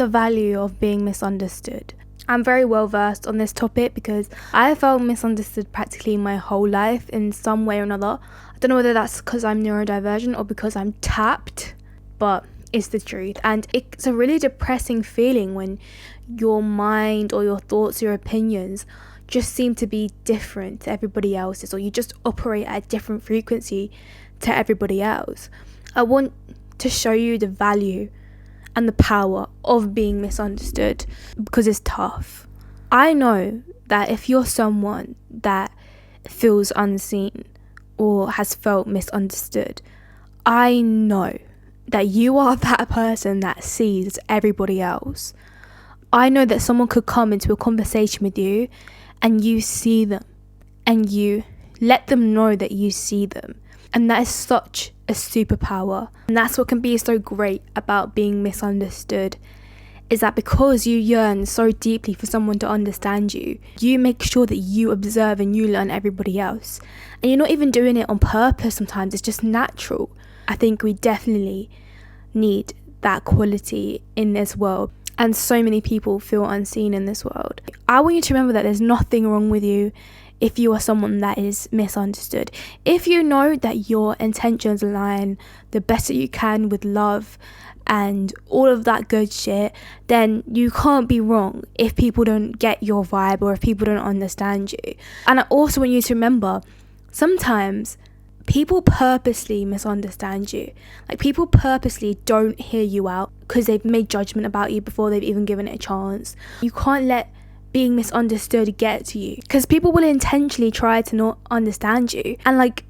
the value of being misunderstood. I'm very well versed on this topic because I felt misunderstood practically my whole life in some way or another. I don't know whether that's because I'm neurodivergent or because I'm tapped, but it's the truth. And it's a really depressing feeling when your mind or your thoughts, your opinions just seem to be different to everybody else's, or you just operate at a different frequency to everybody else. I want to show you the value and the power of being misunderstood because it's tough. I know that if you're someone that feels unseen or has felt misunderstood, I know that you are that person that sees everybody else. I know that someone could come into a conversation with you and you see them and you let them know that you see them. And that is such a superpower. And that's what can be so great about being misunderstood, is that because you yearn so deeply for someone to understand you, you make sure that you observe and you learn everybody else. And you're not even doing it on purpose sometimes, it's just natural. I think we definitely need that quality in this world. And so many people feel unseen in this world. I want you to remember that there's nothing wrong with you if you are someone that is misunderstood. If you know that your intentions align the best that you can with love and all of that good shit, then you can't be wrong if people don't get your vibe or if people don't understand you. And I also want you to remember, sometimes people purposely misunderstand you. Like, people purposely don't hear you out because they've made judgment about you before they've even given it a chance. You can't let being misunderstood get to you, because people will intentionally try to not understand you. And like,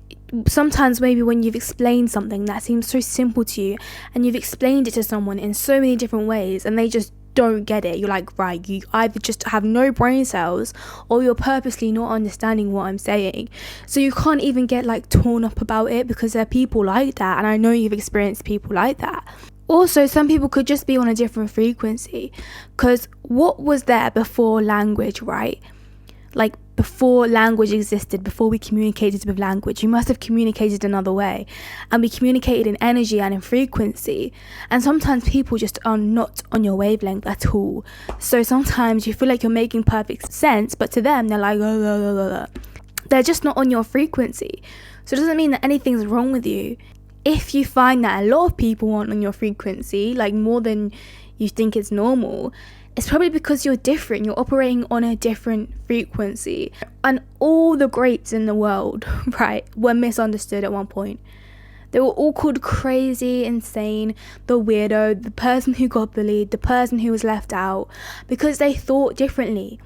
sometimes maybe when you've explained something that seems so simple to you and you've explained it to someone in so many different ways and they just don't get it, you're like, right, you either just have no brain cells or you're purposely not understanding what I'm saying. So you can't even get like torn up about it, because there are people like that, and I know you've experienced people like that. Also, some people could just be on a different frequency, because what was there before language, right? Like, before language existed, before we communicated with language, you must have communicated another way, and we communicated in energy and in frequency. And sometimes people just are not on your wavelength at all. So sometimes you feel like you're making perfect sense, but to them they're like, they're just not on your frequency. So it doesn't mean that anything's wrong with you. If you find that a lot of people aren't on your frequency, like more than you think is normal, it's probably because you're different. You're operating on a different frequency. And all the greats in the world, right, were misunderstood at one point. They were all called crazy, insane, the weirdo, the person who got bullied, the person who was left out, because they thought differently.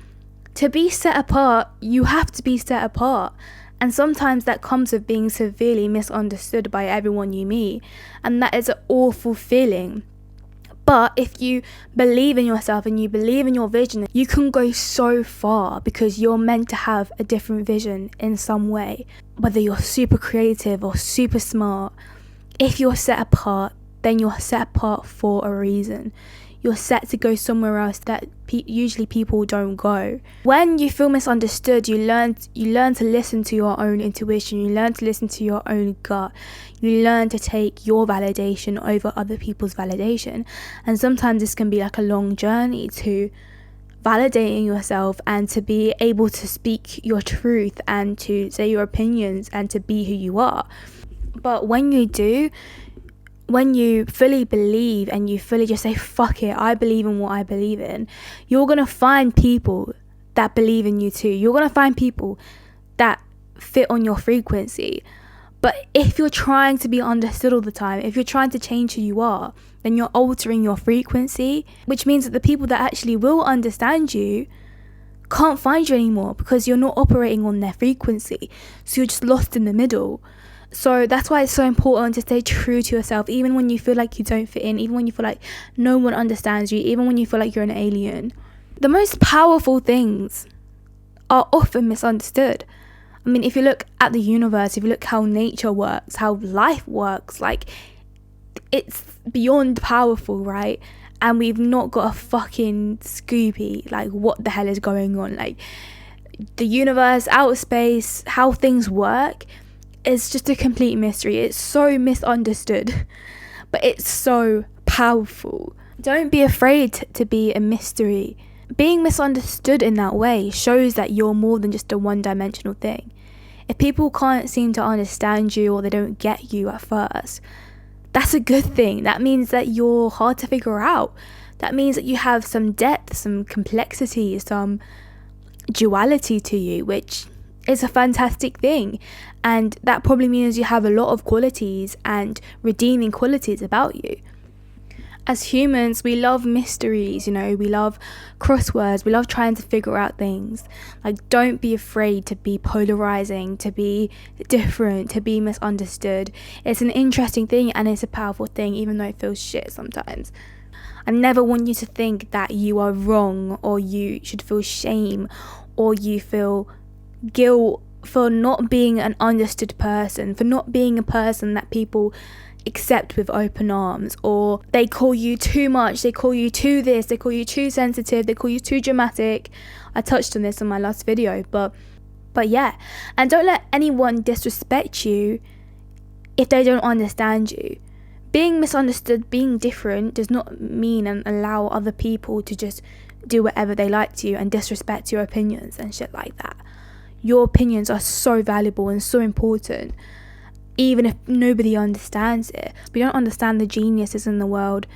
To be set apart, you have to be set apart. And sometimes that comes with being severely misunderstood by everyone you meet. And that is an awful feeling. But if you believe in yourself and you believe in your vision, you can go so far, because you're meant to have a different vision in some way. Whether you're super creative or super smart, if you're set apart, then you're set apart for a reason. You're set to go somewhere else that usually people don't go. When you feel misunderstood, you learn to listen to your own intuition. You learn to listen to your own gut. You learn to take your validation over other people's validation. And sometimes this can be like a long journey to validating yourself and to be able to speak your truth and to say your opinions and to be who you are. But when you do, when you fully believe and you fully just say, fuck it, I believe in what I believe in, you're going to find people that believe in you too. You're going to find people that fit on your frequency. But if you're trying to be understood all the time, if you're trying to change who you are, then you're altering your frequency, which means that the people that actually will understand you can't find you anymore, because you're not operating on their frequency. So you're just lost in the middle. So that's why it's so important to stay true to yourself, even when you feel like you don't fit in, even when you feel like no one understands you, even when you feel like you're an alien. The most powerful things are often misunderstood. I mean, if you look at the universe, if you look how nature works, how life works, like, it's beyond powerful, right? And we've not got a fucking Scooby, like, what the hell is going on? Like, the universe, outer space, how things work, it's just a complete mystery. It's so misunderstood, but it's so powerful. Don't be afraid to be a mystery. Being misunderstood in that way shows that you're more than just a one-dimensional thing. If people can't seem to understand you or they don't get you at first, that's a good thing. That means that you're hard to figure out. That means that you have some depth, some complexity, some duality to you, which is a fantastic thing. And that probably means you have a lot of qualities and redeeming qualities about you. As humans, we love mysteries, we love crosswords, we love trying to figure out things. Like, don't be afraid to be polarizing, to be different, to be misunderstood. It's an interesting thing and it's a powerful thing, even though it feels shit sometimes. I never want you to think that you are wrong, or you should feel shame, or you feel guilt for not being an understood person, for not being a person that people accept with open arms, or they call you too much, they call you too this, they call you too sensitive, they call you too dramatic. I touched on this in my last video, but yeah. And don't let anyone disrespect you if they don't understand you. Being misunderstood, being different, does not mean and allow other people to just do whatever they like to you and disrespect your opinions and shit like that. Your opinions are so valuable and so important, even if nobody understands it. We don't understand the geniuses in the world,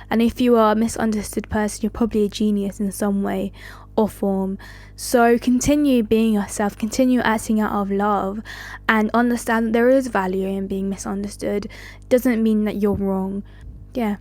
and if you are a misunderstood person, you're probably a genius in some way or form. So continue being yourself, continue acting out of love, and understand that there is value in being misunderstood. Doesn't mean that you're wrong. Yeah.